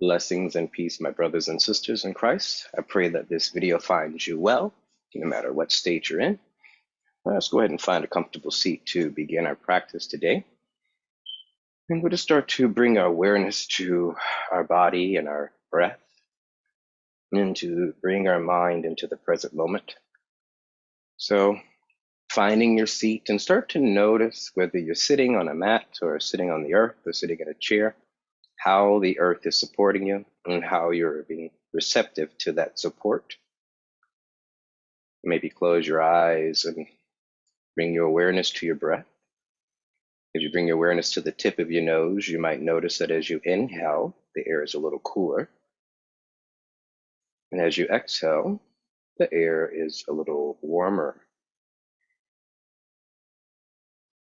Blessings and peace, my brothers and sisters in Christ. I pray that this video finds you well, no matter what state you're in. Let's go ahead and find a comfortable seat to begin our practice today. And we'll just start to bring our awareness to our body and our breath, and to bring our mind into the present moment. So finding your seat and start to notice whether you're sitting on a mat or sitting on the earth or sitting in a chair, how the earth is supporting you and how you're being receptive to that support. Maybe close your eyes and bring your awareness to your breath. If you bring your awareness to the tip of your nose, you might notice that as you inhale, the air is a little cooler. And as you exhale, the air is a little warmer.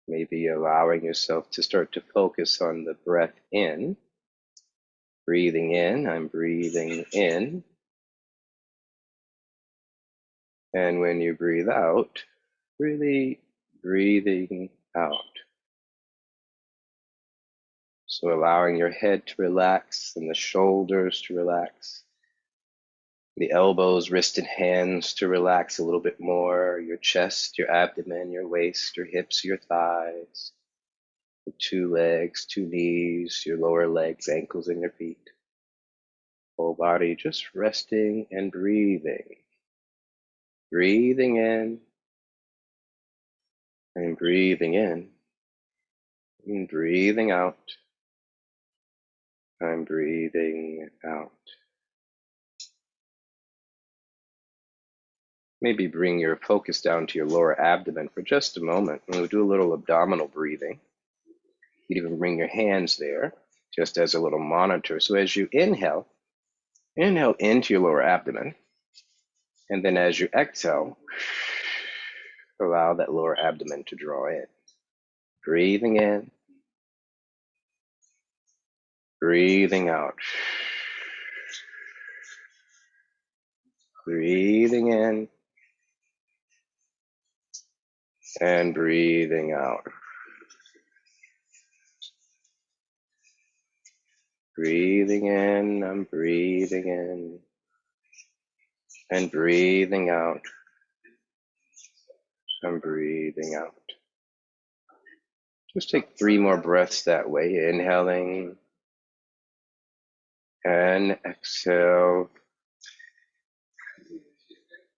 Maybe allowing yourself to start to focus on the breath in. Breathing in, I'm breathing in. And when you breathe out, really breathing out. So allowing your head to relax and the shoulders to relax. The elbows, wrists, and hands to relax a little bit more. Your chest, your abdomen, your waist, your hips, your thighs. Your 2 legs, 2 knees, your lower legs, ankles, and your feet. Whole body just resting and breathing. Breathing in and breathing in and breathing out. I'm breathing out. Maybe bring your focus down to your lower abdomen for just a moment, and we'll do a little abdominal breathing. You'd even bring your hands there, just as a little monitor. So as you inhale into your lower abdomen, and then as you exhale, allow that lower abdomen to draw in. Breathing in, breathing out. Breathing in, and breathing out. Breathing in, I'm breathing in, and breathing out. I'm breathing out. Just take 3 more breaths that way, inhaling and exhale.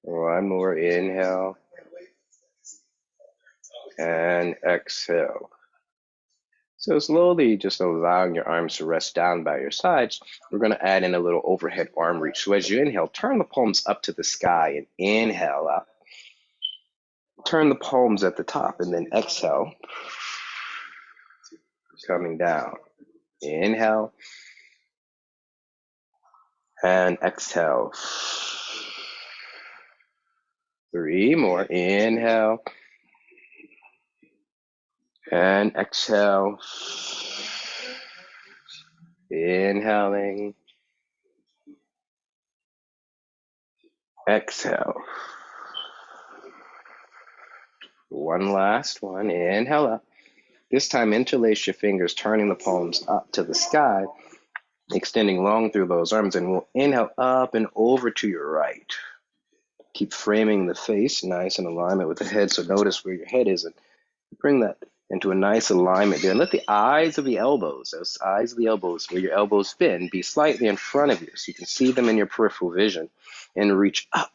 1 more inhale and exhale. So slowly just allowing your arms to rest down by your sides, we're going to add in a little overhead arm reach. So as you inhale, turn the palms up to the sky and inhale up. Turn the palms at the top and then exhale, coming down. Inhale and exhale. 3 more. Inhale and exhale. Inhaling. Exhale. 1 last one. Inhale up. This time interlace your fingers, turning the palms up to the sky, extending long through those arms, and we'll inhale up and over to your right. Keep framing the face nice in alignment with the head, so notice where your head is and bring that into a nice alignment there. And let the eyes of the elbows, those eyes of the elbows where your elbows bend, be slightly in front of you so you can see them in your peripheral vision, and reach up.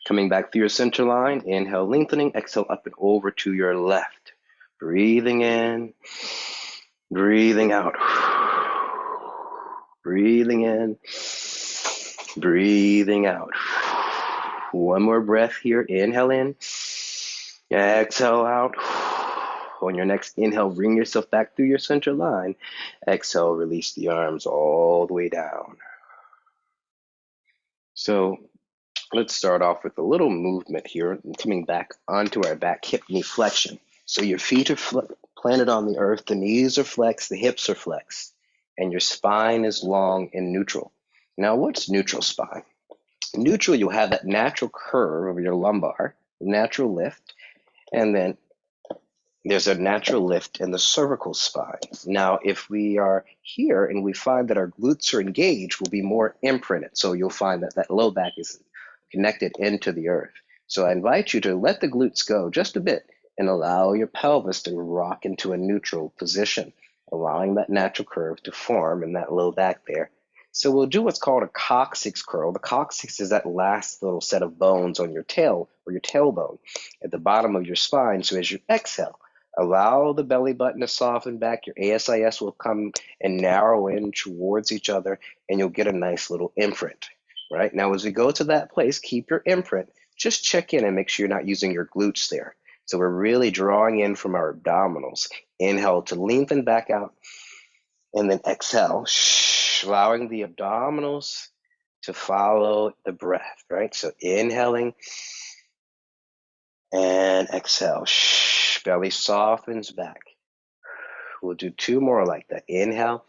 Coming back through your center line, inhale, lengthening, exhale up and over to your left. Breathing in, breathing out. Breathing in, breathing out. 1 more breath here. Inhale in, exhale out. On your next inhale, bring yourself back through your center line. Exhale, release the arms all the way down. So let's start off with a little movement here, coming back onto our back hip knee flexion. So your feet are planted on the earth, the knees are flexed, the hips are flexed, and your spine is long and neutral. Now, what's neutral spine? Neutral, you'll have that natural curve of your lumbar, natural lift, and then there's a natural lift in the cervical spine. Now, if we are here and we find that our glutes are engaged, we'll be more imprinted. So you'll find that that low back is connected into the earth. So I invite you to let the glutes go just a bit and allow your pelvis to rock into a neutral position, allowing that natural curve to form in that low back there. So we'll do what's called a coccyx curl. The coccyx is that last little set of bones on your tail or your tailbone at the bottom of your spine. So as you exhale, allow the belly button to soften back. Your ASIS will come and narrow in towards each other, and you'll get a nice little imprint. Right? Now, as we go to that place, keep your imprint. Just check in and make sure you're not using your glutes there. So we're really drawing in from our abdominals. Inhale to lengthen back out, and then exhale, allowing the abdominals to follow the breath, right? So inhaling and exhale. Belly softens back. We'll do 2 more like that. Inhale.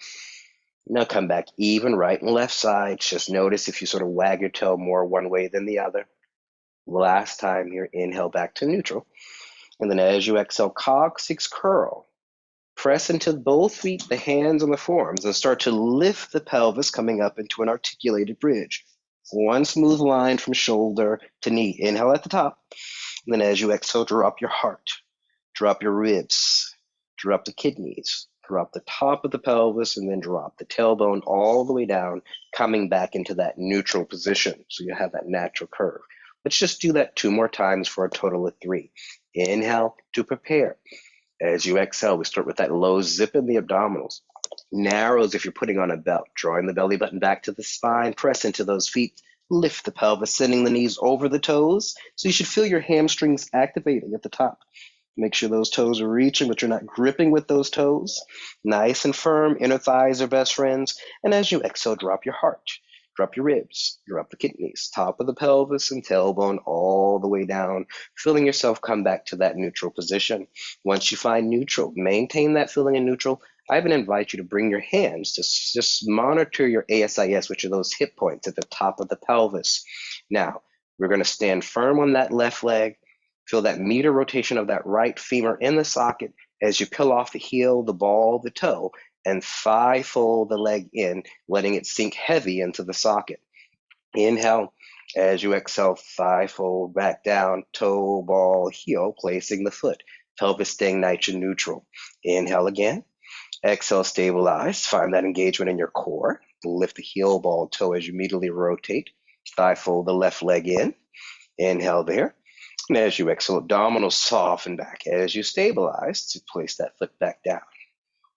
Now come back even, right and left side. Just notice if you sort of wag your toe more one way than the other. Last time here, inhale back to neutral. And then as you exhale, coccyx curl. Press into both feet, the hands on the forearms, and start to lift the pelvis, coming up into an articulated bridge. One smooth line from shoulder to knee. Inhale at the top. And then as you exhale, drop your heart, drop your ribs, drop the kidneys, drop the top of the pelvis, and then drop the tailbone all the way down, coming back into that neutral position. So you have that natural curve. Let's just do that 2 more times for a total of 3. Inhale to prepare. As you exhale, we start with that low zip in the abdominals. Narrows if you're putting on a belt, drawing the belly button back to the spine, press into those feet, lift the pelvis, sending the knees over the toes. So you should feel your hamstrings activating at the top. Make sure those toes are reaching, but you're not gripping with those toes. Nice and firm, inner thighs are best friends. And as you exhale, drop your heart, drop your ribs, drop the kidneys, top of the pelvis and tailbone all the way down, feeling yourself come back to that neutral position. Once you find neutral, maintain that feeling in neutral. I even invite you to bring your hands to just monitor your ASIS, which are those hip points at the top of the pelvis. Now, we're going to stand firm on that left leg. Feel that meter rotation of that right femur in the socket as you peel off the heel, the ball, the toe, and thigh fold the leg in, letting it sink heavy into the socket. Inhale. As you exhale, thigh fold back down, toe, ball, heel, placing the foot. Pelvis staying nice and neutral. Inhale again. Exhale, stabilize. Find that engagement in your core. Lift the heel, ball, toe as you immediately rotate. Thigh fold the left leg in. Inhale there. And as you exhale, abdominals soften back. As you stabilize, to place that foot back down.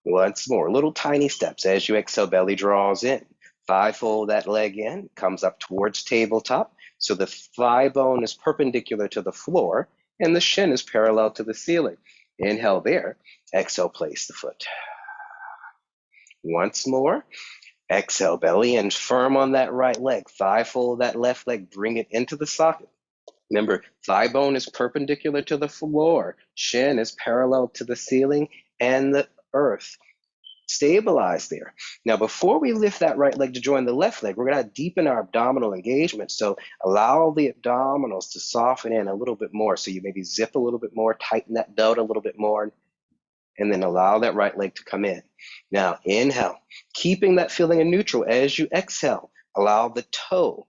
Once more, little tiny steps. As you exhale, belly draws in. Thigh fold that leg in, comes up towards tabletop. So the thigh bone is perpendicular to the floor, and the shin is parallel to the ceiling. Inhale there. Exhale, place the foot. Once more. Exhale, belly in, firm on that right leg. Thigh fold that left leg, bring it into the socket. Remember, thigh bone is perpendicular to the floor. Shin is parallel to the ceiling and the earth. Stabilize there. Now, before we lift that right leg to join the left leg, we're going to deepen our abdominal engagement. So allow the abdominals to soften in a little bit more. So you maybe zip a little bit more, tighten that belt a little bit more, and then allow that right leg to come in. Now, inhale, keeping that feeling in neutral. As you exhale, allow the toe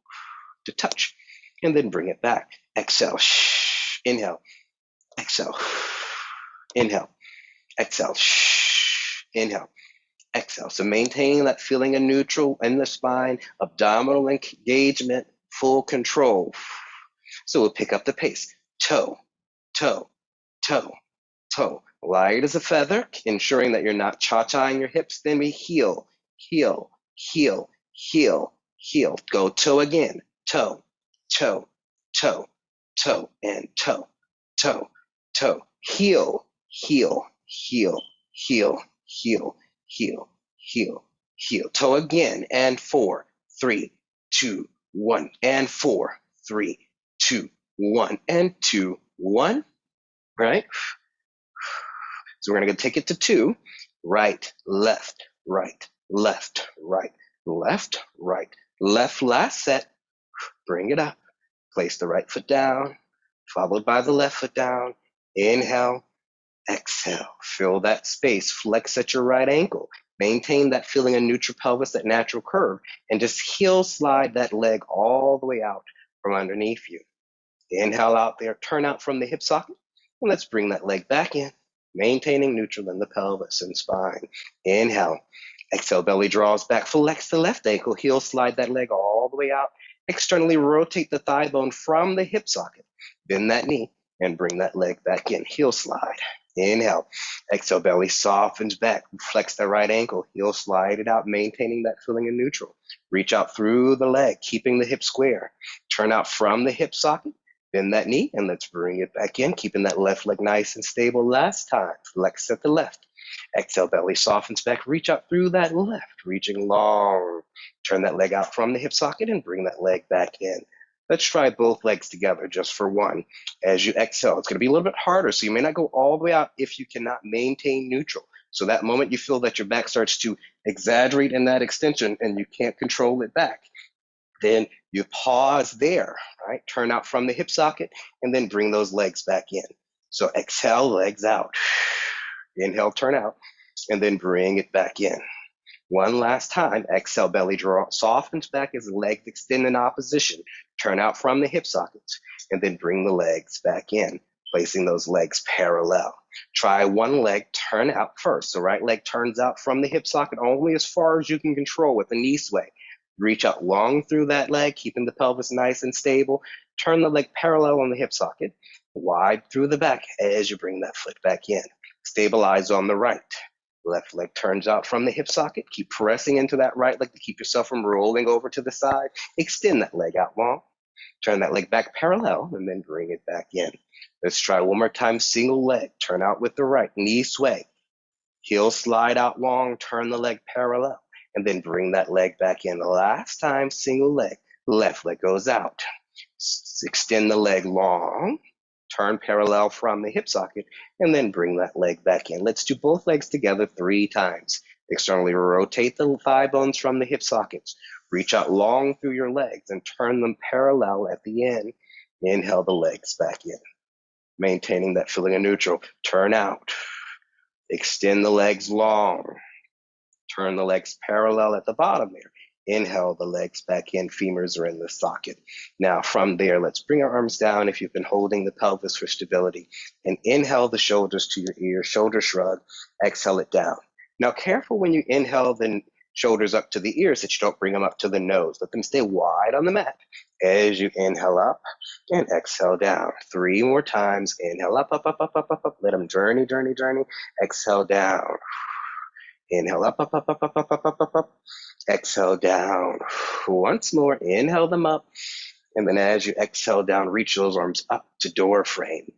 to touch, and then bring it back. Exhale, inhale, exhale, inhale, exhale, inhale, exhale. So maintaining that feeling of neutral in the spine, abdominal engagement, full control. So we'll pick up the pace. Toe, toe, toe, toe. Light as a feather, ensuring that you're not cha-chaing your hips. Then we heel, heel, heel, heel, heel. Go toe again. Toe, toe, toe, toe, and toe, toe, toe. Heel, heel, heel, heel, heel, heel, heel, heel. Toe again, and 4, 3, 2, 1, and 4, 3, 2, 1, and 2, 1, right? So we're going to take it to 2, right, left, right, left, right, left, right, left. Last set, bring it up. Place the right foot down, followed by the left foot down. Inhale, Exhale, fill that space, flex at your right ankle. Maintain that feeling of neutral pelvis, that natural curve, and just heel slide that leg all the way out from underneath you. Inhale out there, turn out from the hip socket, and let's bring that leg back in, maintaining neutral in the pelvis and spine. Inhale, exhale, belly draws back, flex the left ankle, heel slide that leg all the way out, externally rotate the thigh bone from the hip socket, bend that knee, and bring that leg back in, heel slide. Inhale, exhale, belly softens back, flex the right ankle, heel slide it out, maintaining that feeling in neutral. Reach out through the leg, keeping the hip square. Turn out from the hip socket, bend that knee, and let's bring it back in, keeping that left leg nice and stable. Last time, flex at the left. Exhale, belly softens back, reach out through that left, reaching long. Turn that leg out from the hip socket and bring that leg back in. Let's try both legs together just for one. As you exhale, it's going to be a little bit harder, so you may not go all the way out if you cannot maintain neutral. So that moment you feel that your back starts to exaggerate in that extension and you can't control it back, then you pause there, right? Turn out from the hip socket and then bring those legs back in. So exhale, legs out. Inhale, turn out, and then bring it back in. One last time, exhale, belly draw, softens back as the legs extend in opposition. Turn out from the hip sockets, and then bring the legs back in, placing those legs parallel. Try one leg, turn out first. So right leg turns out from the hip socket only as far as you can control with the knee sway. Reach out long through that leg, keeping the pelvis nice and stable. Turn the leg parallel on the hip socket, wide through the back as you bring that foot back in. Stabilize on the right. Left leg turns out from the hip socket. Keep pressing into that right leg to keep yourself from rolling over to the side. Extend that leg out long. Turn that leg back parallel and then bring it back in. Let's try one more time. Single leg. Turn out with the right. Knee sway. Heel slide out long. Turn the leg parallel and then bring that leg back in. The last time, single leg. Left leg goes out. Extend the leg long. Turn parallel from the hip socket, and then bring that leg back in. Let's do both legs together 3 times. Externally rotate the thigh bones from the hip sockets. Reach out long through your legs and turn them parallel at the end. Inhale the legs back in, maintaining that feeling of neutral. Turn out. Extend the legs long. Turn the legs parallel at the bottom there. Inhale the legs back in, femurs are in the socket. Now from there, let's bring our arms down if you've been holding the pelvis for stability. And inhale the shoulders to your ears, shoulder shrug, exhale it down. Now careful when you inhale the shoulders up to the ears that you don't bring them up to the nose. Let them stay wide on the mat as you inhale up and exhale down. 3 more times, inhale up, up, up, up, up, up, up. Let them journey, journey, journey. Exhale down. Inhale up, up, up, up, up, up, up, up, up, up. Exhale down. Once more, inhale them up. And then as you exhale down, reach those arms up to door frame.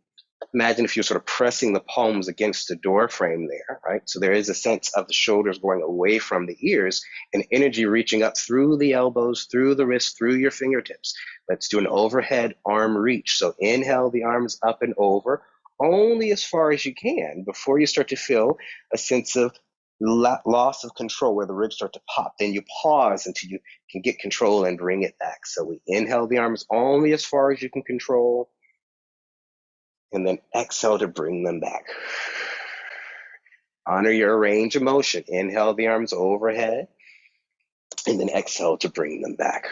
Imagine if you're sort of pressing the palms against the door frame there, right? So there is a sense of the shoulders going away from the ears and energy reaching up through the elbows, through the wrists, through your fingertips. Let's do an overhead arm reach. So inhale the arms up and over, only as far as you can before you start to feel a sense of loss of control where the ribs start to pop. Then you pause until you can get control and bring it back. So we inhale the arms only as far as you can control, and then exhale to bring them back. Honor your range of motion. Inhale the arms overhead, and then exhale to bring them back.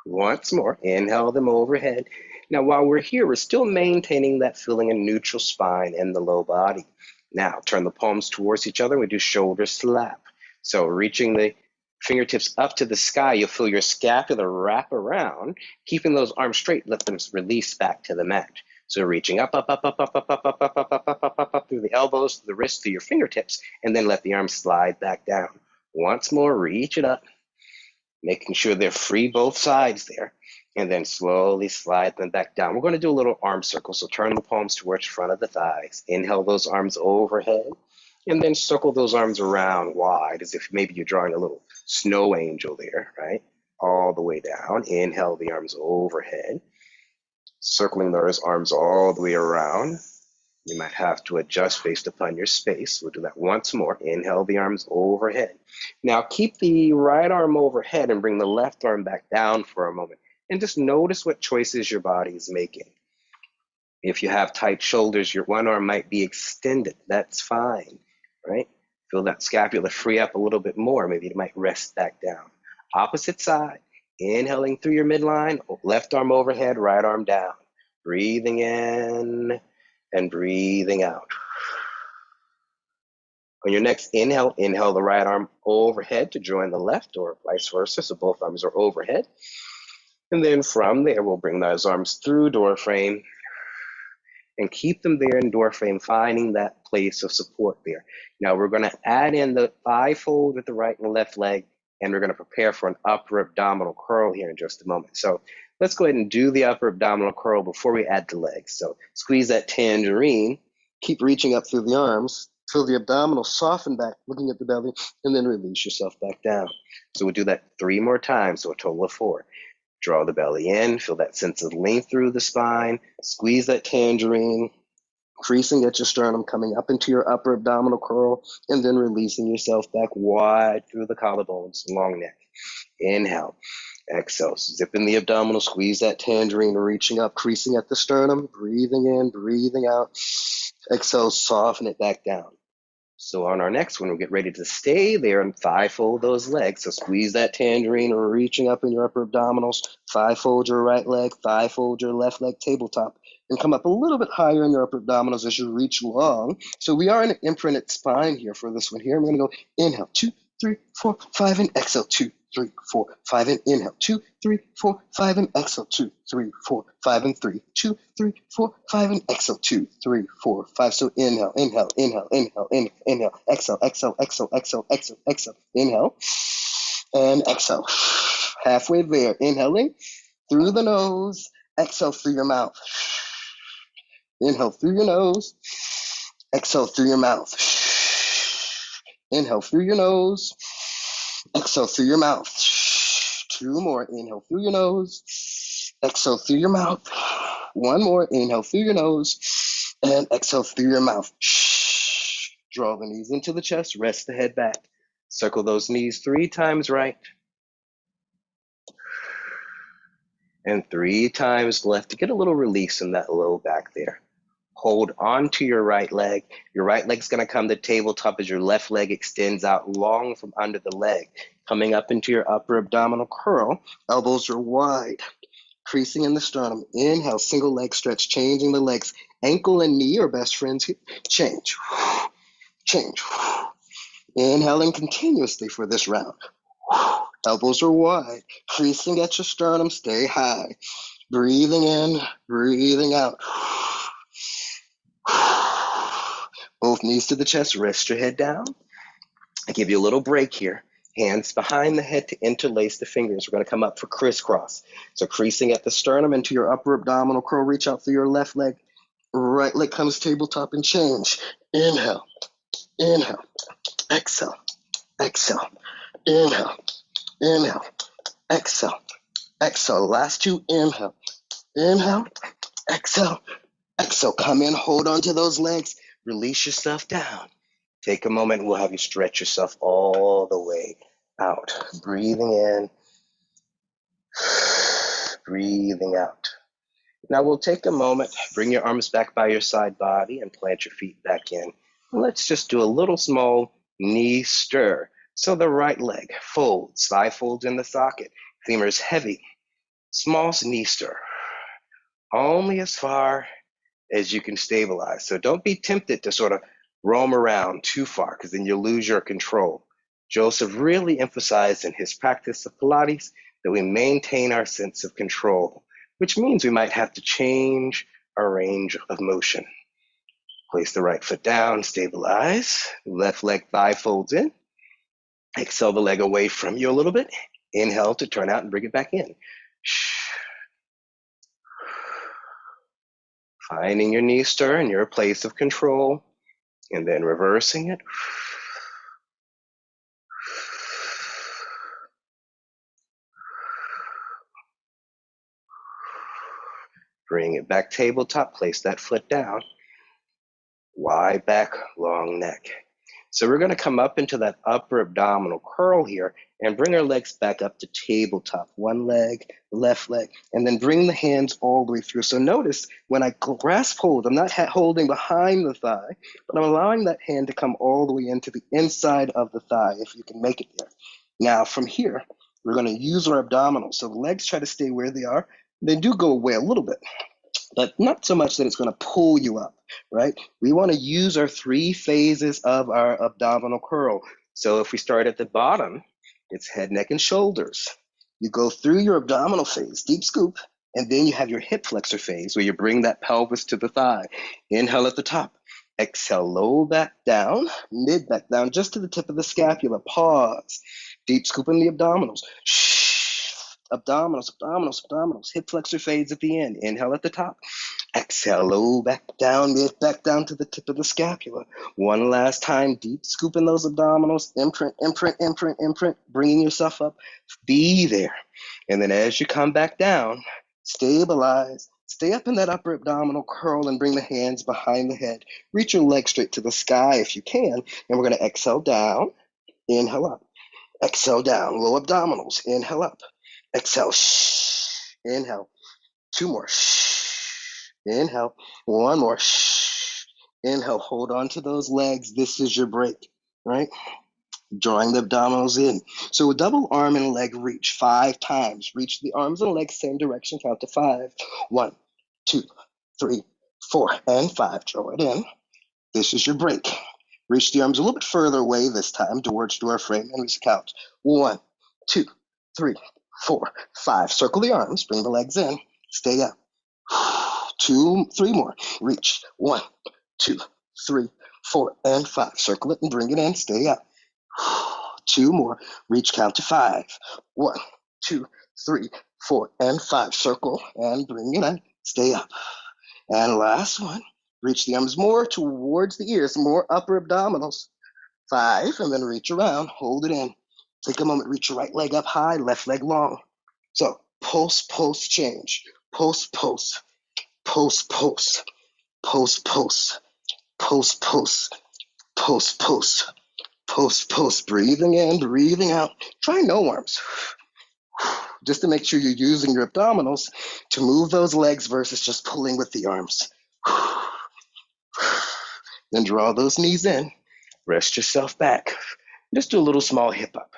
Once more, inhale them overhead. Now while we're here, we're still maintaining that feeling of neutral spine in the low body. Now, turn the palms towards each other. We do shoulder slap. So reaching the fingertips up to the sky, you'll feel your scapula wrap around, keeping those arms straight. Let them release back to the mat. So reaching up, up, up, up, up, up, up, up, up, up, up, up, up, up, up through the elbows, the wrists, to your fingertips, and then let the arms slide back down. Once more, reach it up, making sure they're free both sides there. And then slowly slide them back down. We're going to do a little arm circle. So turn the palms towards front of the thighs. Inhale those arms overhead. And then circle those arms around wide as if maybe you're drawing a little snow angel there, right? All the way down. Inhale the arms overhead. Circling those arms all the way around. You might have to adjust based upon your space. We'll do that once more. Inhale the arms overhead. Now keep the right arm overhead and bring the left arm back down for a moment. And just notice what choices your body is making. If you have tight shoulders, your one arm might be extended. That's fine, right? Feel that scapula free up a little bit more. Maybe it might rest back down. Opposite side, inhaling through your midline, left arm overhead, right arm down. Breathing in and breathing out. On your next inhale, inhale the right arm overhead to join the left, or vice versa, so both arms are overhead. And then from there, we'll bring those arms through door frame and keep them there in door frame, finding that place of support there. Now we're gonna add in the thigh fold with the right and left leg, and we're gonna prepare for an upper abdominal curl here in just a moment. So let's go ahead and do the upper abdominal curl before we add the legs. So squeeze that tangerine, keep reaching up through the arms, feel the abdominal soften back, looking at the belly, and then release yourself back down. So we'll do that 3 more times, so a total of 4. Draw the belly in, feel that sense of length through the spine, squeeze that tangerine, creasing at your sternum, coming up into your upper abdominal curl, and then releasing yourself back wide through the collarbones, long neck. Inhale, exhale, zipping the abdominal, squeeze that tangerine, reaching up, creasing at the sternum, breathing in, breathing out. Exhale, soften it back down. So on our next one, we'll get ready to stay there and thigh fold those legs. So squeeze that tangerine, reaching up in your upper abdominals, thigh fold your right leg, thigh fold your left leg, tabletop, and come up a little bit higher in your upper abdominals as you reach long. So we are in an imprinted spine here for this one here. I'm gonna go inhale, 2, 3, 4, 5, and exhale, 2, 3, 4, 5, and inhale, 2, 3, 4, 5, and exhale, 2, 3, 4, 5, and 3, 2, 3, 4, 5, and exhale, 2, 3, 4, 5. So inhale, inhale, inhale, inhale, inhale, inhale, exhale, exhale, exhale, exhale, exhale, exhale, inhale, and exhale. Halfway there, inhaling through the nose, exhale through your mouth. Inhale through your nose, exhale through your mouth. Inhale through your nose, exhale through your mouth. 2 more, inhale through your nose, exhale through your mouth. 1 more, inhale through your nose, and exhale through your mouth. Draw the knees into the chest, rest the head back. Circle those knees 3 times right, and 3 times left to get a little release in that low back there. Hold on to your right leg. Your right leg's gonna come to tabletop as your left leg extends out long from under the leg. Coming up into your upper abdominal curl, elbows are wide, creasing in the sternum. Inhale, single leg stretch, changing the legs. Ankle and knee are best friends here. Change, change. Inhaling continuously for this round. Elbows are wide, creasing at your sternum, stay high. Breathing in, breathing out. Both knees to the chest, rest your head down. I give you a little break here. Hands behind the head to interlace the fingers. We're gonna come up for crisscross. So creasing at the sternum into your upper abdominal curl, reach out through your left leg. Right leg comes tabletop and change. Inhale, inhale, exhale, exhale, inhale, inhale, exhale, exhale. Last 2, inhale, inhale, exhale, exhale. Come in, hold on to those legs, release yourself down. Take a moment, we'll have you stretch yourself all the way out. Breathing in, breathing out. Now we'll take a moment, bring your arms back by your side body and plant your feet back in. Let's just do a little small knee stir. So the right leg folds, thigh folds in the socket, femur's heavy, small knee stir. Only as far as you can stabilize. So don't be tempted to sort of roam around too far because then you'll lose your control. Joseph really emphasized in his practice of Pilates that we maintain our sense of control, which means we might have to change our range of motion. Place the right foot down, stabilize. Left leg thigh folds in. Exhale the leg away from you a little bit. Inhale to turn out and bring it back in. Finding your knee stir in your place of control, and then reversing it. Bring it back tabletop, place that foot down. Wide back, long neck. So we're going to come up into that upper abdominal curl here and bring our legs back up to tabletop. One leg, left leg, and then bring the hands all the way through. So notice when I grasp hold, I'm not holding behind the thigh, but I'm allowing that hand to come all the way into the inside of the thigh, if you can make it there. Now from here, we're going to use our abdominals. So the legs try to stay where they are. They do go away a little bit, but not so much that it's going to pull you up, right? We want to use our 3 phases of our abdominal curl. So if we start at the bottom, it's head, neck, and shoulders. You go through your abdominal phase, deep scoop, and then you have your hip flexor phase where you bring that pelvis to the thigh. Inhale at the top. Exhale, low back down, mid back down, just to the tip of the scapula. Pause. Deep scoop in the abdominals. Abdominals, abdominals, abdominals. Hip flexor phase at the end. Inhale at the top. Exhale, low back down, mid back down to the tip of the scapula. One last time, deep scoop in those abdominals. Imprint, imprint, imprint, imprint. Bringing yourself up. Be there. And then as you come back down, stabilize. Stay up in that upper abdominal curl and bring the hands behind the head. Reach your legs straight to the sky if you can. And we're going to exhale down. Inhale up. Exhale down. Low abdominals. Inhale up. Exhale. Shh. Inhale. 2 more. Shh. Inhale. 1 more. Shh. Inhale. Hold on to those legs. This is your break, right? Drawing the abdominals in. So a double arm and leg reach 5 times. Reach the arms and legs same direction. Count to 5. 1, 2, 3, 4, and 5. Draw it in. This is your break. Reach the arms a little bit further away this time towards door frame and we count. 1, 2, 3, 4, 5. Circle the arms. Bring the legs in. Stay up. 2, 3 more. Reach. 1, 2, 3, 4, and 5. Circle it and bring it in. Stay up. 2 more. Reach, count to 5. 1, 2, 3, 4, and 5. Circle and bring it in. Stay up. And last one. Reach the arms more towards the ears, more upper abdominals. 5, and then reach around. Hold it in. Take a moment. Reach your right leg up high, left leg long. So pulse, pulse, change. Pulse, pulse. Pulse, pulse. Pulse, pulse. Pulse, pulse. Pulse, pulse. Pulse, pulse. Breathing in, breathing out. Try no arms. Just to make sure you're using your abdominals to move those legs versus just pulling with the arms. Then draw those knees in. Rest yourself back. Just do a little small hip up.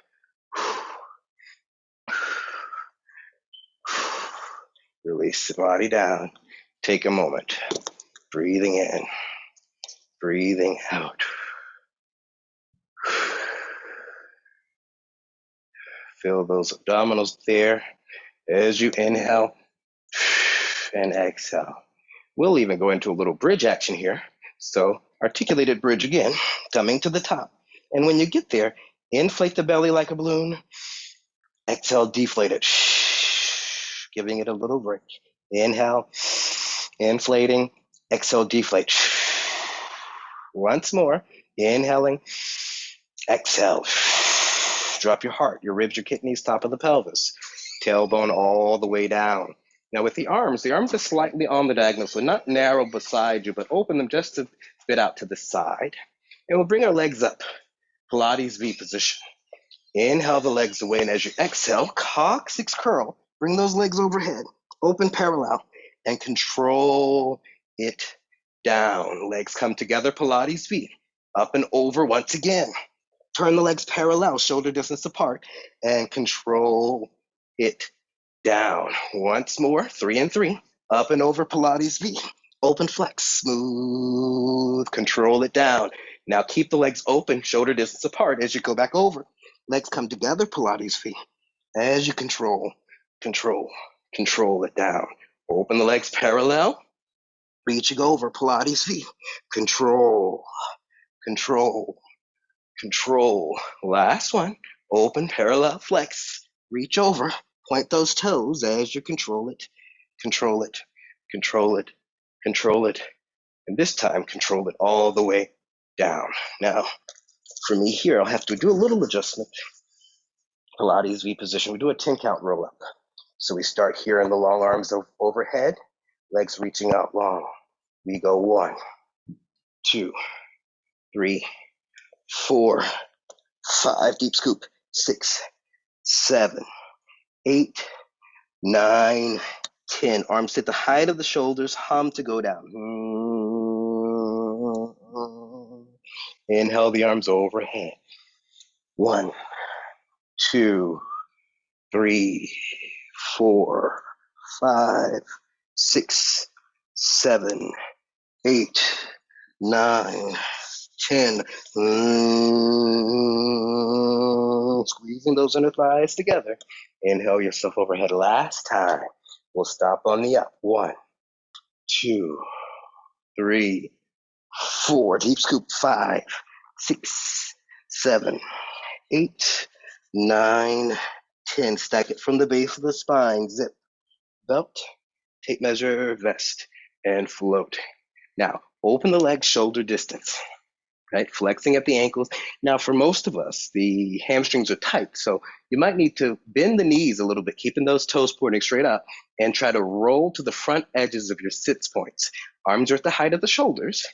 Release the body down. Take a moment. Breathing in. Breathing out. Feel those abdominals there as you inhale and exhale. We'll even go into a little bridge action here. So articulated bridge again, coming to the top. And when you get there, inflate the belly like a balloon. Exhale, deflate it. Giving it a little break. Inhale, inflating. Exhale, deflate. Once more, inhaling. Exhale. Drop your heart, your ribs, your kidneys, top of the pelvis. Tailbone all the way down. Now with the arms are slightly on the diagonal, so not narrow beside you, but open them just a bit out to the side. And we'll bring our legs up. Pilates V position. Inhale the legs away, and as you exhale, coccyx curl. Bring those legs overhead. Open parallel, and control it down. Legs come together, Pilates V. Up and over once again. Turn the legs parallel, shoulder distance apart, and control it down. Once more, 3 and 3. Up and over, Pilates V. Open flex, smooth, control it down. Now keep the legs open, shoulder distance apart as you go back over. Legs come together, Pilates V. As you control it down. Open the legs parallel, reaching over, Pilates V. Control. Last one, open, parallel, flex. Reach over, point those toes as you control it. And this time, control it all the way down. Now, for me here, I'll have to do a little adjustment. Pilates V position, we do a 10 count roll up. So we start here in the long arms overhead, legs reaching out long. We go 1, 2, 3, 4, 5, deep scoop, 6, 7, 8, 9, 10. Arms hit the height of the shoulders, hum to go down. Inhale the arms overhead. 1, 2, 3, 4, 5, 6, 7, 8, 9, 10. Squeezing those inner thighs together. Inhale yourself overhead. Last time. We'll stop on the up. 1, 2, 3, 4. Deep scoop. 5, 6, 7, 8, 9, 10. Stack it from the base of the spine. Zip, belt, tape measure, vest, and float. Now, open the legs shoulder distance, right? Flexing at the ankles. Now, for most of us, the hamstrings are tight, so you might need to bend the knees a little bit, keeping those toes pointing straight up, and try to roll to the front edges of your sits points. Arms are at the height of the shoulders,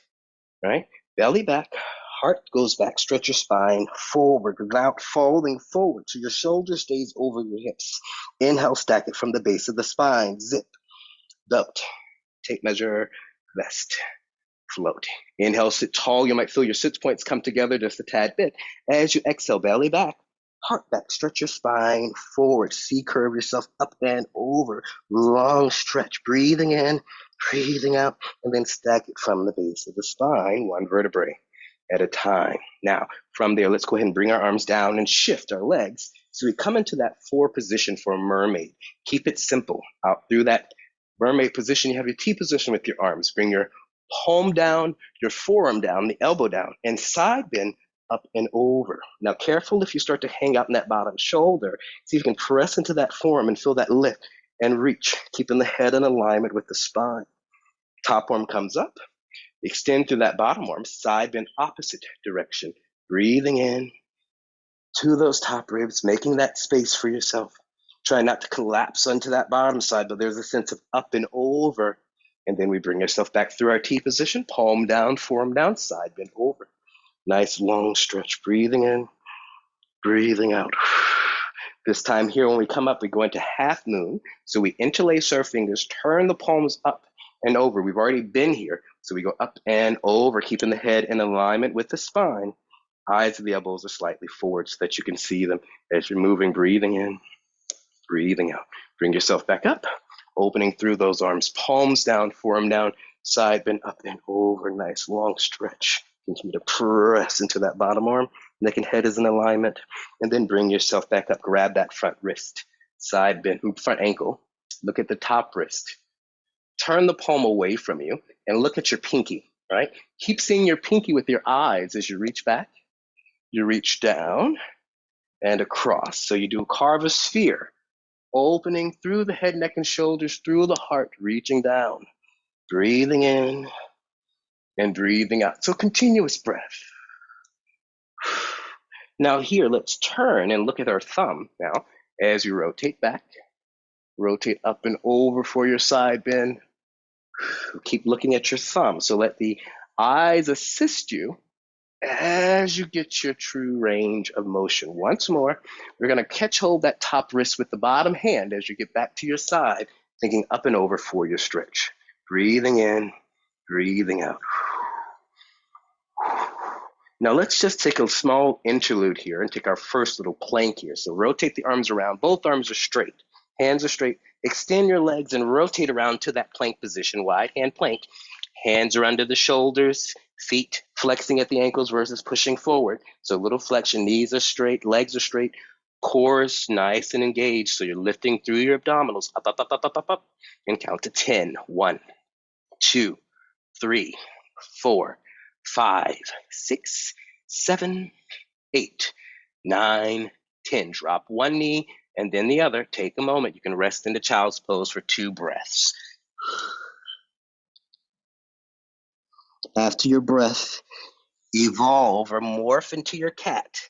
right? Belly back, heart goes back, stretch your spine forward without folding forward, so your shoulder stays over your hips. Inhale, stack it from the base of the spine. Zip, belt, tape measure, vest, float. Inhale, sit tall. You might feel your sits points come together just a tad bit. As you exhale, belly back, heart back, stretch your spine forward. C-curve yourself up and over. Long stretch, breathing in, breathing out, and then stack it from the base of the spine, one vertebrae at a time. Now, from there, let's go ahead and bring our arms down and shift our legs. So we come into that 4 position for a mermaid. Keep it simple. Out through that mermaid position, you have your T position with your arms. Bring your palm down, your forearm down, the elbow down, and side bend up and over. Now, careful if you start to hang out in that bottom shoulder. See if you can press into that forearm and feel that lift and reach, keeping the head in alignment with the spine. Top arm comes up. Extend through that bottom arm, side bend opposite direction. Breathing in to those top ribs, making that space for yourself. Try not to collapse onto that bottom side, but there's a sense of up and over. And then we bring ourselves back through our T position, palm down, forearm down, side bend over. Nice long stretch, breathing in, breathing out. This time here, when we come up, we go into half moon. So we interlace our fingers, turn the palms up and over. We've already been here. So we go up and over, keeping the head in alignment with the spine. Eyes of the elbows are slightly forward so that you can see them as you're moving, breathing in, breathing out. Bring yourself back up. Opening through those arms, palms down, forearm down, side bend up and over. Nice long stretch. Continue to press into that bottom arm. Neck and head is in alignment. And then bring yourself back up. Grab that front wrist, side bend, front ankle. Look at the top wrist. Turn the palm away from you and look at your pinky, right? Keep seeing your pinky with your eyes as you reach back. You reach down and across. So you do carve a sphere. Opening through the head, neck, and shoulders, through the heart, reaching down, breathing in and breathing out. So continuous breath. Now here, let's turn and look at our thumb now as you rotate back. Rotate up and over for your side bend. Keep looking at your thumb. So let the eyes assist you as you get your true range of motion. Once more, we're going to catch hold that top wrist with the bottom hand as you get back to your side, thinking up and over for your stretch. Breathing in, breathing out. Now let's just take a small interlude here and take our first little plank here. So rotate the arms around. Both arms are straight. Hands are straight. Extend your legs and rotate around to that plank position, wide hand plank. Hands are under the shoulders, feet flexing at the ankles versus pushing forward. So little flexion, knees are straight, legs are straight, core is nice and engaged. So you're lifting through your abdominals, up, up, up, up, up, up, up, and count to 10. 1, 2, 3, 4, 5, 6, 7, 8, 9, 10. Drop one knee and then the other. Take a moment. You can rest into child's pose for 2 breaths. After your breath, evolve or morph into your cat.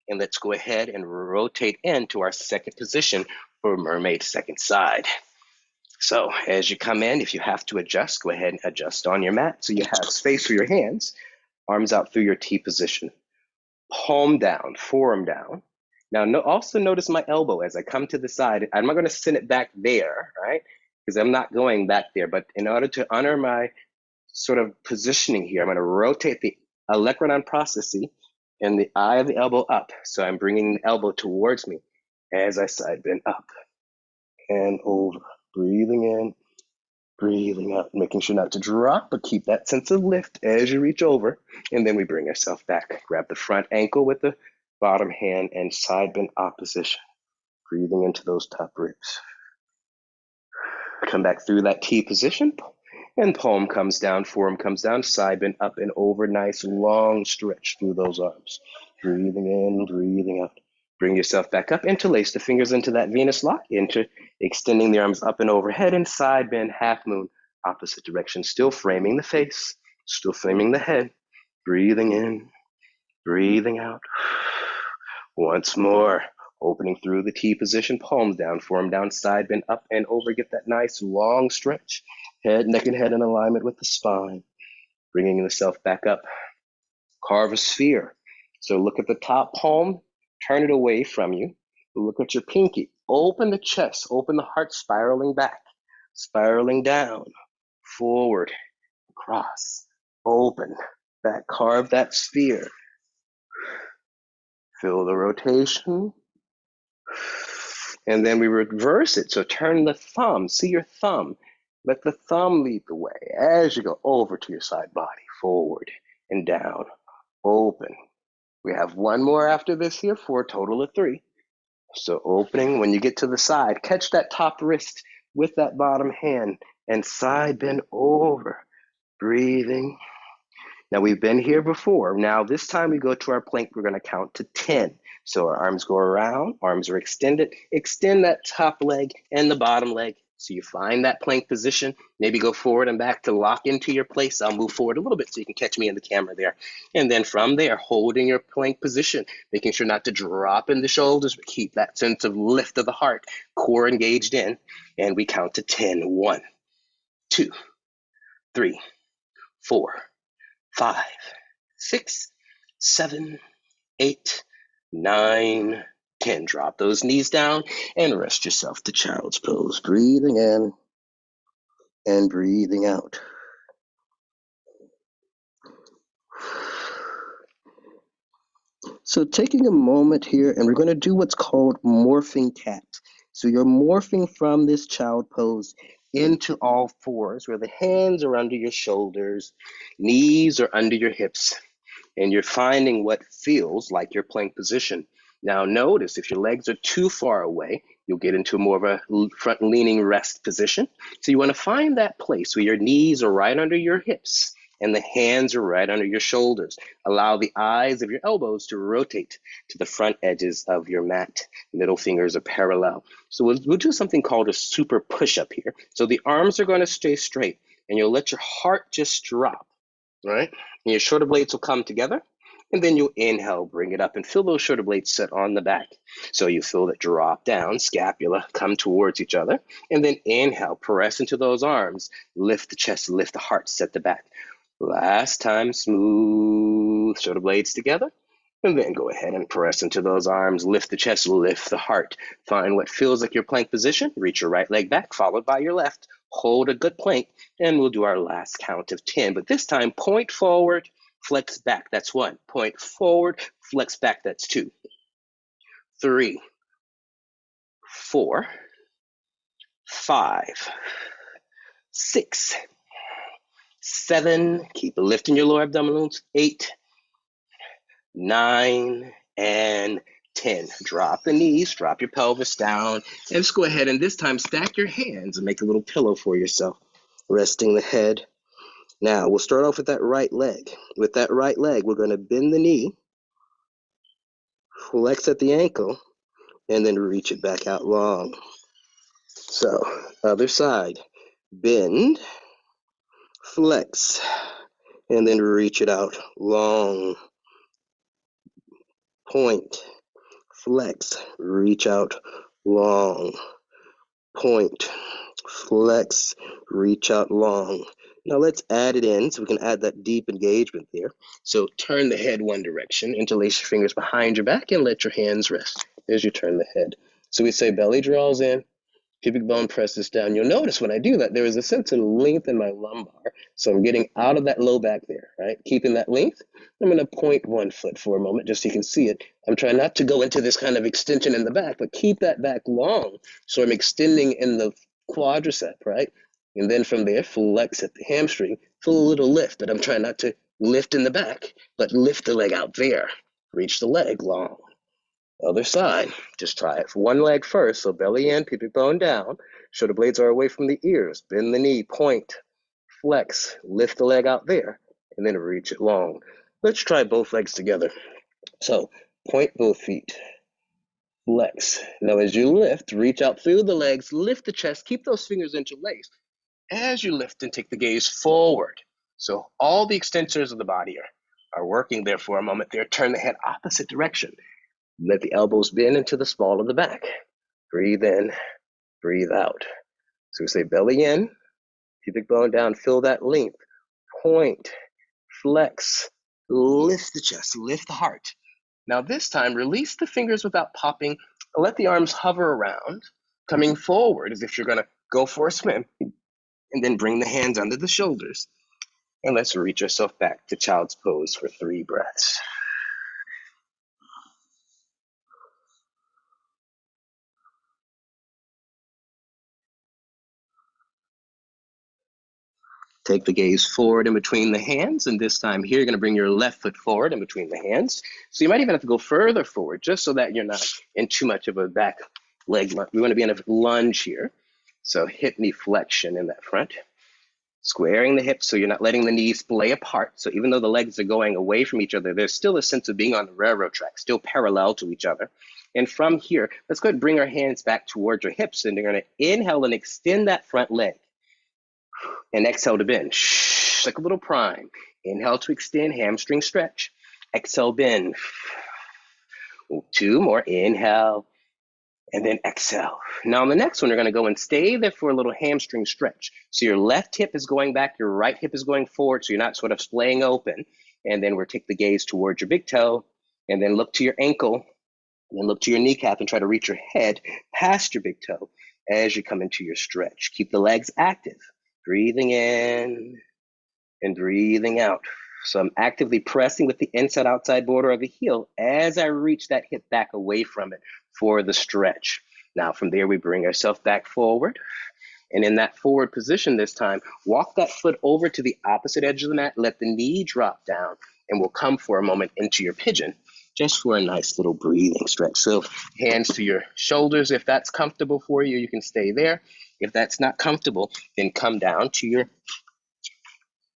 And let's go ahead and rotate into our second position for mermaid second side. So as you come in, if you have to adjust, go ahead and adjust on your mat so you have space for your hands. Arms out through your T position. palm down, forearm down. Now, also notice my elbow as I come to the side. I'm not going to send it back there, right? Because I'm not going back there. But in order to honor my sort of positioning here, I'm going to rotate the olecranon processes and the eye of the elbow up. So I'm bringing the elbow towards me as I side bend up and over. Breathing in, breathing out, making sure not to drop, but keep that sense of lift as you reach over. And then we bring ourselves back. Grab the front ankle with the bottom hand and side bend opposition. Breathing into those top ribs. Come back through that T position. And palm comes down, forearm comes down, side bend up and over. Nice long stretch through those arms. Breathing in, breathing out. Bring yourself back up. Interlace the fingers into that Venus lock. Extending the arms up and overhead and side bend, half moon, opposite direction. Still framing the face, still framing the head. Breathing in, breathing out. Once more. Opening through the T position, palms down, forearm down, side bend up and over. Get that nice long stretch. Head, neck and head in alignment with the spine. Bringing yourself back up. Carve a sphere. So look at the top palm, turn it away from you. Look at your pinky. Open the chest, open the heart, spiraling back, spiraling down, forward, across, open, back. Carve that sphere. Feel the rotation. And then we reverse it. So turn the thumb, see your thumb. Let the thumb lead the way as you go over to your side body, forward and down, open. We have one more after this here for a total of 3. So opening, when you get to the side, catch that top wrist with that bottom hand and side bend over, breathing. Now we've been here before. Now this time we go to our plank, we're going to count to 10. So our arms go around, arms are extended. Extend that top leg and the bottom leg. So you find that plank position, maybe go forward and back to lock into your place. I'll move forward a little bit so you can catch me in the camera there. And then from there, holding your plank position, making sure not to drop in the shoulders, but keep that sense of lift of the heart, core engaged in. And we count to 10. 1, 2, 3, 4, 5, 6, 7, 8, 9, 10. Drop those knees down and rest yourself to child's pose. Breathing in and breathing out. So taking a moment here, and we're going to do what's called morphing cat. So you're morphing from this child pose into all fours, where the hands are under your shoulders, knees are under your hips, and you're finding what feels like your plank position. Now notice if your legs are too far away, you'll get into more of a front leaning rest position. So you want to find that place where your knees are right under your hips and the hands are right under your shoulders. Allow the eyes of your elbows to rotate to the front edges of your mat. Middle fingers are parallel. So we'll do something called a super push-up here. So the arms are going to stay straight and you'll let your heart just drop, right? And your shoulder blades will come together. And then you'll inhale, bring it up, and feel those shoulder blades set on the back. So you feel that drop down, scapula, come towards each other. And then inhale, press into those arms. Lift the chest, lift the heart, set the back. Last time, smooth shoulder blades together. And then go ahead and press into those arms. Lift the chest, lift the heart. Find what feels like your plank position. Reach your right leg back, followed by your left. Hold a good plank, and we'll do our last count of 10. But this time, point forward, flex back, that's 1. Point forward, flex back, that's 2. 3, 4, 5, 6, 7, keep lifting your lower abdominals, 8, 9, and 10. Drop the knees, drop your pelvis down, and just go ahead and this time stack your hands and make a little pillow for yourself, resting the head. Now, we'll start off with that right leg. With that right leg, we're going to bend the knee, flex at the ankle, and then reach it back out long. So, other side. Bend, flex, and then reach it out long. Point, flex, reach out long. Point, flex, reach out long. Now let's add it in so we can add that deep engagement there. So turn the head one direction, interlace your fingers behind your back and let your hands rest as you turn the head. So we say belly draws in, pubic bone presses down. You'll notice when I do that, there is a sense of length in my lumbar. So I'm getting out of that low back there, right? Keeping that length. I'm going to point one foot for a moment just so you can see it. I'm trying not to go into this kind of extension in the back, but keep that back long. So I'm extending in the quadricep, right? And then from there, flex at the hamstring. Feel a little lift, but I'm trying not to lift in the back, but lift the leg out there. Reach the leg long. Other side, just try it for one leg first. So belly in, pubic bone down. Shoulder blades are away from the ears. Bend the knee, point, flex, lift the leg out there, and then reach it long. Let's try both legs together. So point both feet, flex. Now as you lift, reach out through the legs, lift the chest, keep those fingers interlaced. As you lift and take the gaze forward. So all the extensors of the body are working there for a moment there. Turn the head opposite direction. Let the elbows bend into the small of the back. Breathe in, breathe out. So we say belly in, pubic bone down, feel that length. Point, flex, lift the chest, lift the heart. Now this time, release the fingers without popping. Let the arms hover around, coming forward as if you're going to go for a swim. And then bring the hands under the shoulders. And let's reach yourself back to child's pose for 3 breaths. Take the gaze forward in between the hands, and this time here, you're going to bring your left foot forward in between the hands. So you might even have to go further forward, just so that you're not in too much of a back leg lunge. We want to be in a lunge here. So hip knee flexion in that front. Squaring the hips so you're not letting the knees splay apart. So even though the legs are going away from each other, there's still a sense of being on the railroad track, still parallel to each other. And from here, let's go ahead and bring our hands back towards your hips, and you're going to inhale and extend that front leg. And exhale to bend, like a little prime. Inhale to extend, hamstring stretch. Exhale, bend. 2 more, inhale, and then exhale. Now on the next one, you're going to go and stay there for a little hamstring stretch. So your left hip is going back, your right hip is going forward, so you're not sort of splaying open. And then we'll take the gaze towards your big toe, and then look to your ankle, and then look to your kneecap and try to reach your head past your big toe as you come into your stretch. Keep the legs active. Breathing in and breathing out. So I'm actively pressing with the inside-outside border of the heel as I reach that hip back away from it for the stretch. Now from there, we bring ourselves back forward. And in that forward position this time, walk that foot over to the opposite edge of the mat, let the knee drop down, and we'll come for a moment into your pigeon, just for a nice little breathing stretch. So hands to your shoulders. If that's comfortable for you, you can stay there. If that's not comfortable, then come down to your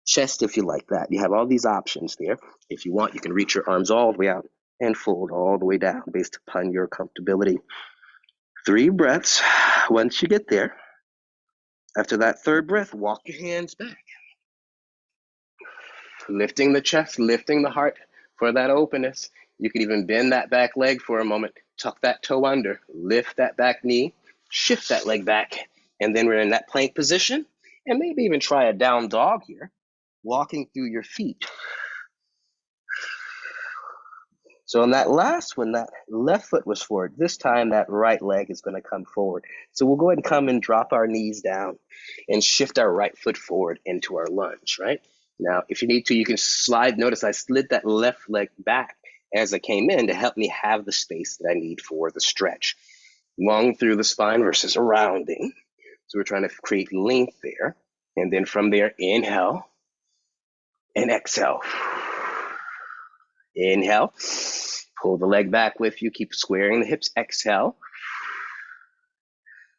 chest if you like that. You have all these options there. If you want, you can reach your arms all the way out and fold all the way down based upon your comfortability. 3 breaths. Once you get there, after that 3rd breath, walk your hands back. Lifting the chest, lifting the heart for that openness. You can even bend that back leg for a moment. Tuck that toe under. Lift that back knee. Shift that leg back. And then we're in that plank position. And maybe even try a down dog here. Walking through your feet. So on that last one, that left foot was forward. This time, that right leg is going to come forward. So we'll go ahead and come and drop our knees down and shift our right foot forward into our lunge, right? Now, if you need to, you can slide. Notice I slid that left leg back as I came in to help me have the space that I need for the stretch. Long through the spine versus a rounding. So we're trying to create length there. And then from there, inhale and exhale. Inhale, pull the leg back with you, keep squaring the hips, exhale.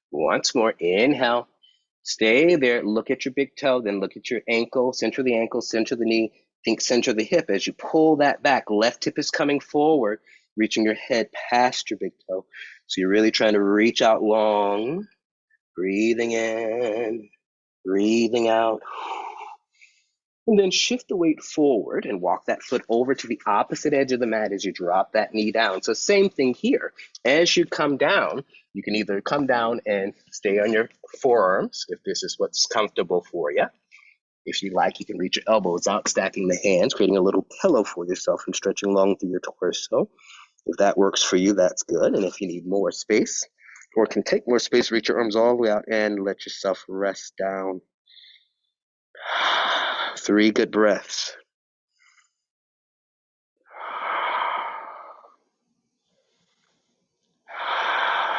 Once more, inhale, stay there, look at your big toe, then look at your ankle, center the knee, think center the hip. As you pull that back, left hip is coming forward, reaching your head past your big toe. So you're really trying to reach out long, breathing in, breathing out. And then shift the weight forward and walk that foot over to the opposite edge of the mat as you drop that knee down. So same thing here. As you come down, you can either come down and stay on your forearms if this is what's comfortable for you. If you like, you can reach your elbows out, stacking the hands, creating a little pillow for yourself and stretching long through your torso. If that works for you, that's good. And if you need more space or can take more space, reach your arms all the way out and let yourself rest down. 3 good breaths.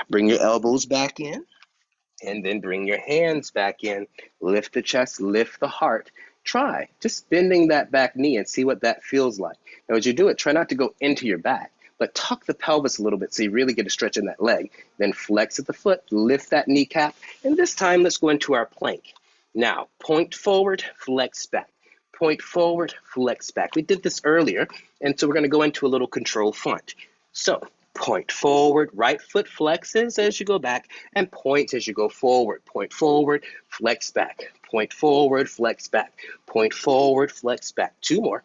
Bring your elbows back in. And then bring your hands back in. Lift the chest, lift the heart. Try just bending that back knee and see what that feels like. Now, as you do it, try not to go into your back, but tuck the pelvis a little bit so you really get a stretch in that leg. Then flex at the foot, lift that kneecap, and this time let's go into our plank. Now, point forward, flex back. Point forward, flex back. We did this earlier, and so we're going to go into a little control front. So, point forward, right foot flexes as you go back, and point as you go forward. Point forward, flex back. Point forward, flex back. Point forward, flex back. 2 more.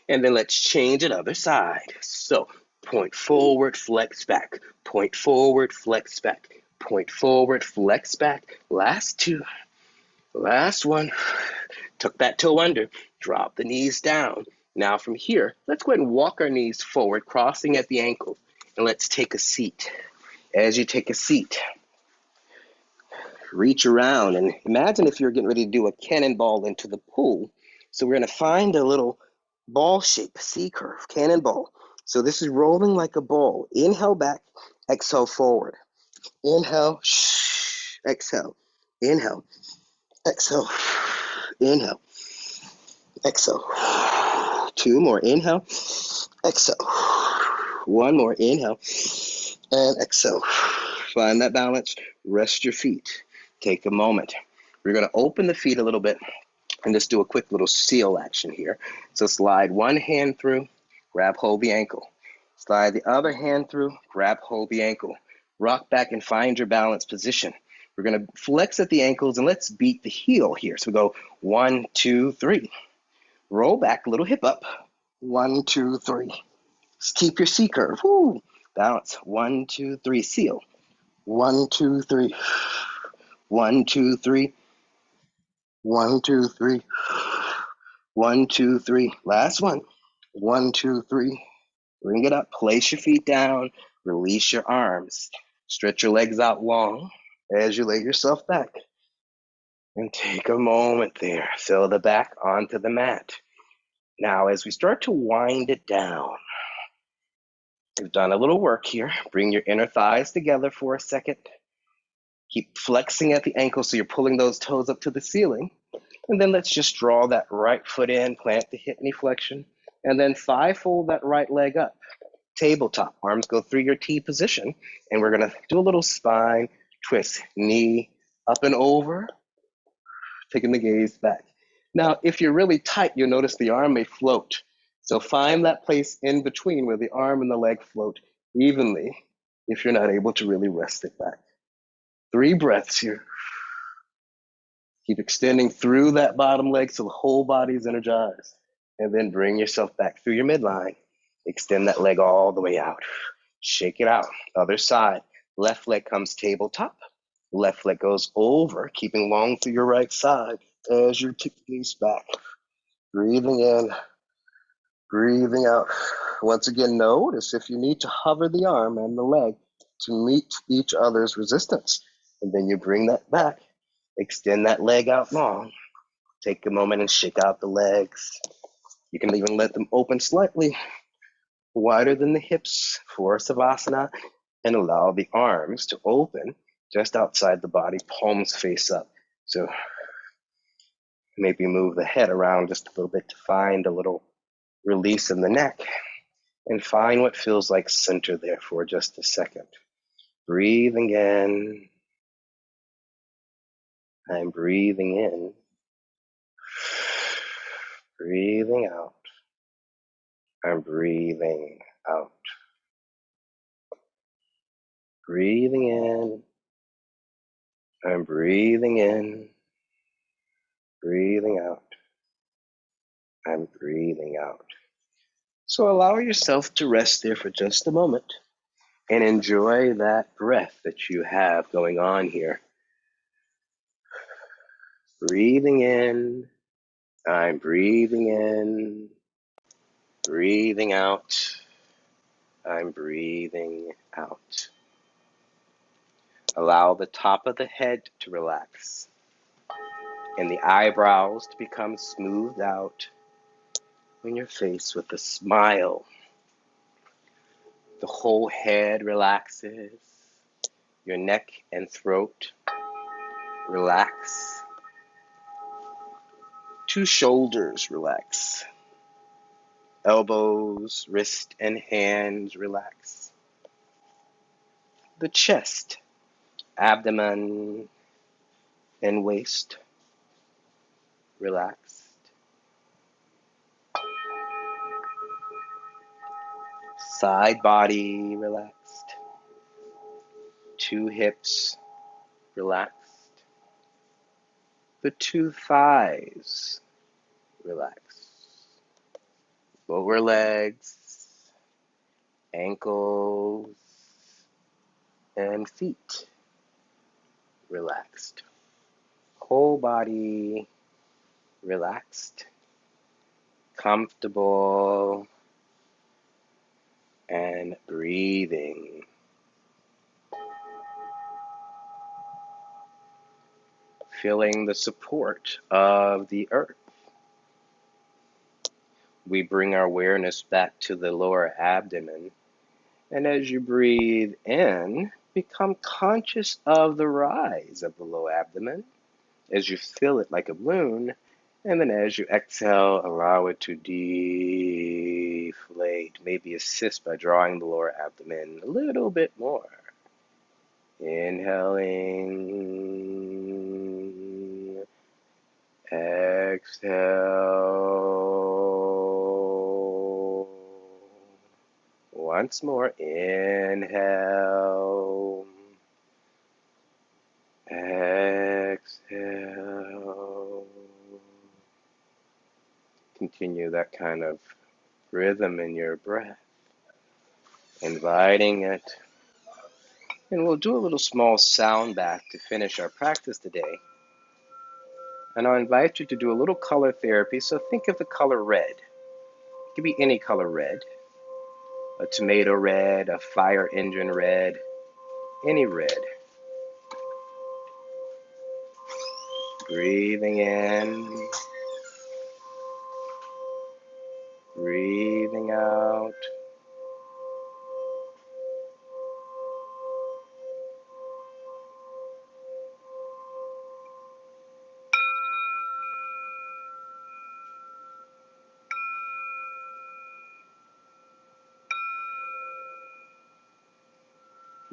And then let's change it other side. So point forward, flex back. Point forward, flex back. Point forward, flex back. Last 2. Last 1. Tuck that toe under. Drop the knees down. Now from here, let's go ahead and walk our knees forward, crossing at the ankles. And let's take a seat. As you take a seat, reach around and imagine if you're getting ready to do a cannonball into the pool. So we're going to find a little ball shape, C curve, cannonball. So this is rolling like a ball. Inhale back, exhale forward. Inhale, exhale. Inhale, exhale. Inhale, exhale. 2 more. Inhale, exhale. 1 more. Inhale and exhale. Find that balance. Rest your feet. Take a moment. We're going to open the feet a little bit and just do a quick little seal action here. So slide one hand through, grab hold the ankle. Slide the other hand through, grab hold the ankle. Rock back and find your balance position. We're going to flex at the ankles and let's beat the heel here. So we go 1, 2, 3. Roll back, a little hip up. 1, 2, 3. Just keep your C curve. Woo. Balance. 1, 2, 3. Seal. 1, 2, 3. 1, 2, 3. 1, 2, 3. 1, 2, 3. Last one. 1, 2, 3. Bring it up. Place your feet down. Release your arms. Stretch your legs out long as you lay yourself back. And take a moment there. Fill the back onto the mat. Now, as we start to wind it down, we've done a little work here. Bring your inner thighs together for a second. Keep flexing at the ankle so you're pulling those toes up to the ceiling. And then let's just draw that right foot in, plant the hip knee flexion, and then thigh fold that right leg up. Tabletop, arms go through your T position, and we're gonna do a little spine twist. Knee up and over, taking the gaze back. Now, if you're really tight, you'll notice the arm may float. So find that place in between where the arm and the leg float evenly if you're not able to really rest it back. 3 breaths here. Keep extending through that bottom leg so the whole body is energized. And then bring yourself back through your midline. Extend that leg all the way out. Shake it out. Other side. Left leg comes tabletop. Left leg goes over, keeping long through your right side as you kick the knees back. Breathing in, breathing out. Once again, notice if you need to hover the arm and the leg to meet each other's resistance. And then you bring that back. Extend that leg out long. Take a moment and shake out the legs. You can even let them open slightly wider than the hips for Savasana and allow the arms to open just outside the body, palms face up. So maybe move the head around just a little bit to find a little release in the neck and find what feels like center there for just a second. Breathing in. I'm breathing in. Breathing out. I'm breathing out. Breathing in. I'm breathing in. Breathing out. I'm breathing out. So allow yourself to rest there for just a moment and enjoy that breath that you have going on here. Breathing in I'm breathing in, breathing out. I'm breathing out. Allow the top of the head to relax and the eyebrows to become smoothed out when you're faced with a smile. The whole head relaxes. Your neck and throat relax. 2 shoulders relax. Elbows, wrist, and hands relax. The chest, abdomen, and waist relaxed. Side body relaxed. 2 hips relaxed. The 2 thighs relaxed. Lower legs, ankles, and feet relaxed. Whole body relaxed, comfortable, and breathing. Feeling the support of the earth. We bring our awareness back to the lower abdomen, and as you breathe in, become conscious of the rise of the lower abdomen as you fill it like a balloon, and then as you exhale, allow it to deflate. Maybe assist by drawing the lower abdomen a little bit more. Inhaling, exhale. Once more, inhale, exhale. Continue that kind of rhythm in your breath, inviting it. And we'll do a little small sound bath to finish our practice today. And I'll invite you to do a little color therapy. So think of the color red. It could be any color red. A tomato red, a fire engine red, any red. Breathing in, breathing out.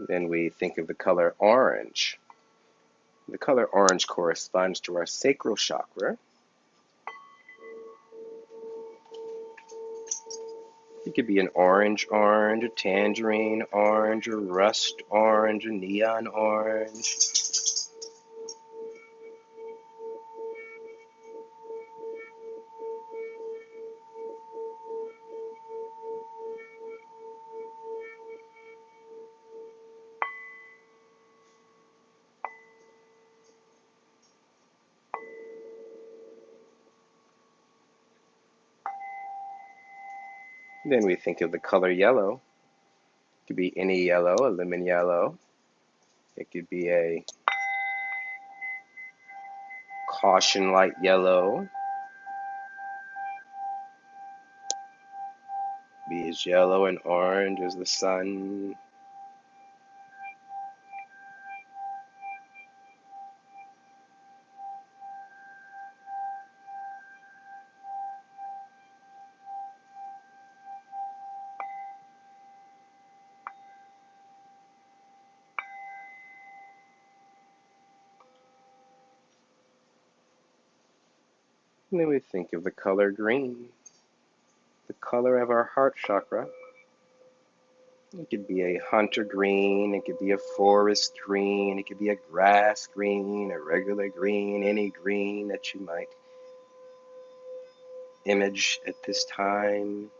Then we think of the color orange. The color orange corresponds to our sacral chakra. It could be an orange, a tangerine orange, a rust orange, a neon orange. Then we think of the color yellow. It could be any yellow, a lemon yellow. It could be a caution light yellow. Be as yellow and orange as the sun. And then we think of the color green, the color of our heart chakra. It could be a hunter green, it could be a forest green, it could be a grass green, a regular green, any green that you might image at this time.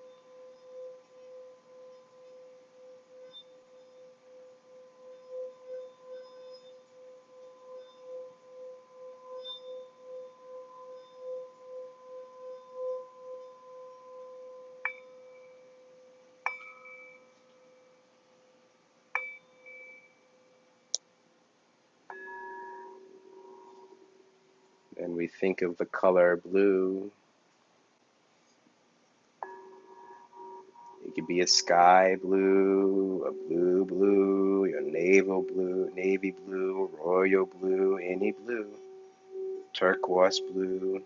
we think of the color blue, it could be a sky blue, a blue blue, your naval blue, navy blue, royal blue, any blue, turquoise blue.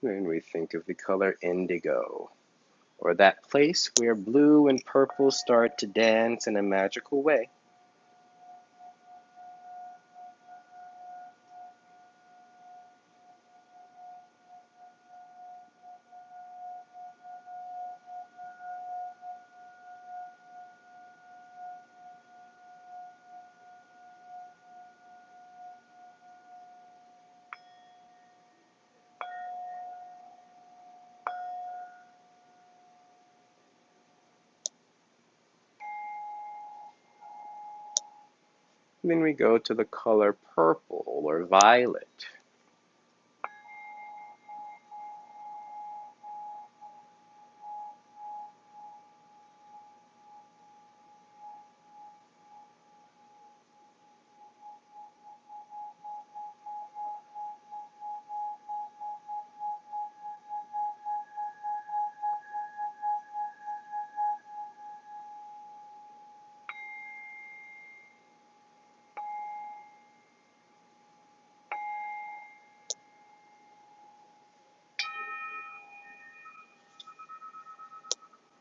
And we think of the color indigo, or that place where blue and purple start to dance in a magical way. And then we go to the color purple or violet.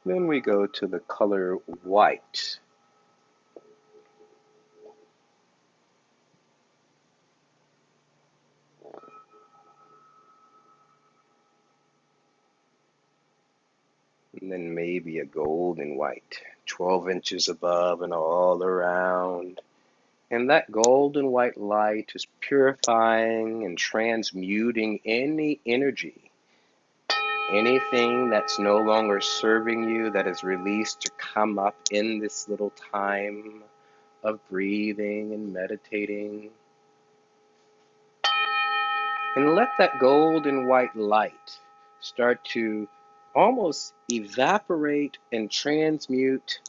Then we go to the color white. And then maybe a golden white, 12 inches above and all around. And that golden white light is purifying and transmuting any energy, anything that's no longer serving you, that is released to come up in this little time of breathing and meditating. And let that golden white light start to almost evaporate and transmute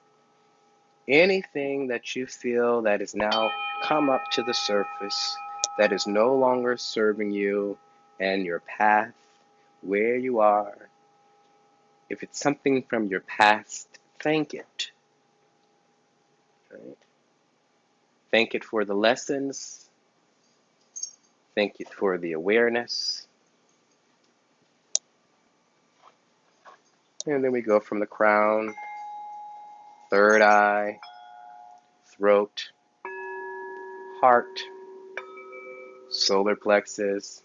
anything that you feel that has now come up to the surface, that is no longer serving you and your path, where you are. If it's something from your past, thank it. Right? Thank it for the lessons. Thank it for the awareness. And then we go from the crown, third eye, throat, heart, solar plexus,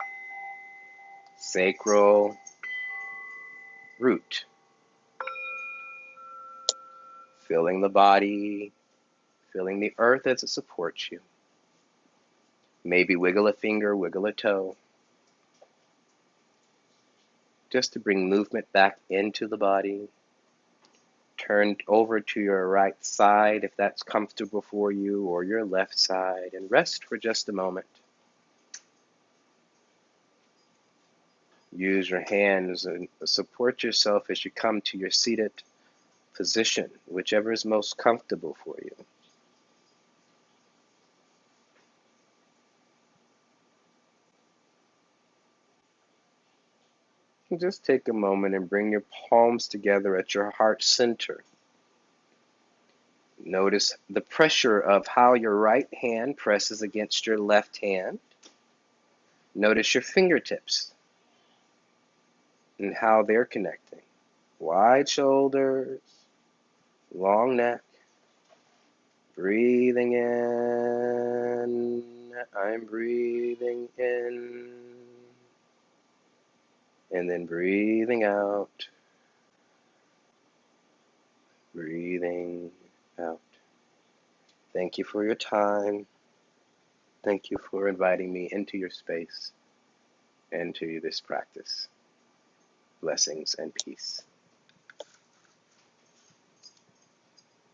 sacral, root. Feeling the body, feeling the earth as it supports you. Maybe wiggle a finger, wiggle a toe, just to bring movement back into the body. Turn over to your right side if that's comfortable for you, or your left side, and rest for just a moment. Use your hands and support yourself as you come to your seated position, whichever is most comfortable for you. And just take a moment and bring your palms together at your heart center. Notice the pressure of how your right hand presses against your left hand. Notice your fingertips and how they're connecting. Wide shoulders, long neck. Breathing in, I'm breathing in. And then breathing out, breathing out. Thank you for your time. Thank you for inviting me into your space and to this practice. Blessings and peace.